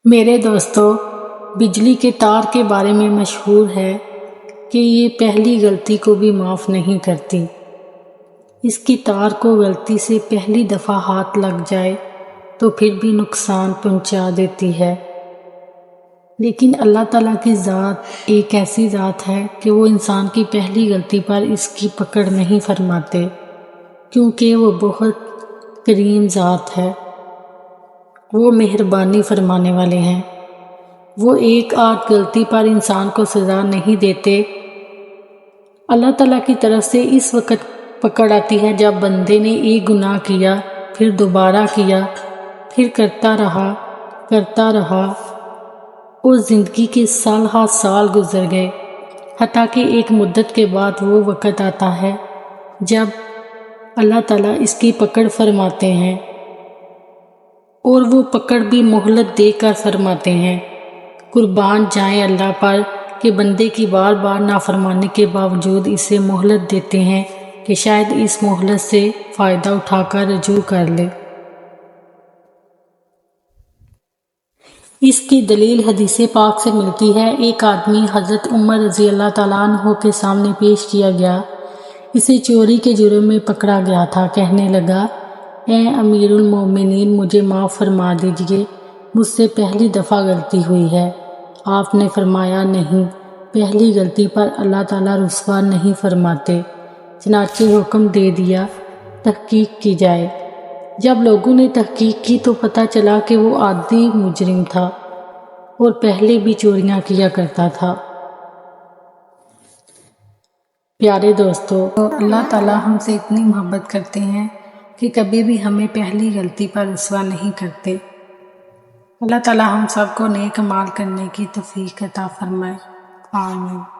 میرے دوستو، بجلی کے تار کے بارے میں مشہور ہے کہ یہ پہلی غلطی کو بھی معاف نہیں کرتی۔ اس کی تار کو غلطی سے پہلی دفعہ ہاتھ لگ جائے تو پھر بھی نقصان پہنچا دیتی ہے، لیکن اللہ تعالیٰ کی ذات ایک ایسی ذات ہے کہ وہ انسان کی پہلی غلطی پر اس کی پکڑ نہیں فرماتے، کیونکہ وہ بہت کریم ذات ہے۔ وہ مہربانی فرمانے والے ہیں۔ وہ ایک آدھ غلطی پر انسان کو سزا نہیں دیتے۔ اللہ تعالیٰ کی طرف سے اس وقت پکڑ آتی ہے جب بندے نے ایک گناہ کیا، پھر دوبارہ کیا، پھر کرتا رہا اور زندگی کے سال ہا سال گزر گئے، حتیٰ کہ ایک مدت کے بعد وہ وقت آتا ہے جب اللہ تعالیٰ اس کی پکڑ فرماتے ہیں، اور وہ پکڑ بھی مہلت دے کر فرماتے ہیں۔ قربان جائیں اللہ پر کہ بندے کی بار بار نافرمانی کے باوجود اسے مہلت دیتے ہیں کہ شاید اس مہلت سے فائدہ اٹھا کر رجوع کر لے۔ اس کی دلیل حدیث پاک سے ملتی ہے۔ ایک آدمی حضرت عمر رضی اللہ تعالیٰ عنہ کے سامنے پیش کیا گیا۔ اسے چوری کے جرم میں پکڑا گیا تھا۔ کہنے لگا، اے امیر المومنین، مجھے معاف فرما دیجئے، مجھ سے پہلی دفعہ غلطی ہوئی ہے۔ آپ نے فرمایا، نہیں، پہلی غلطی پر اللہ تعالیٰ رسوا نہیں فرماتے۔ چنانچہ حکم دے دیا تحقیق کی جائے۔ جب لوگوں نے تحقیق کی تو پتہ چلا کہ وہ عادی مجرم تھا اور پہلے بھی چوریاں کیا کرتا تھا۔ پیارے دوستو، اللہ تعالیٰ ہم سے اتنی محبت کرتے ہیں کہ کبھی بھی ہمیں پہلی غلطی پر رسوا نہیں کرتے۔ اللہ تعالیٰ ہم سب کو نیک اعمال کرنے کی توفیق عطا فرمائے۔ آمین۔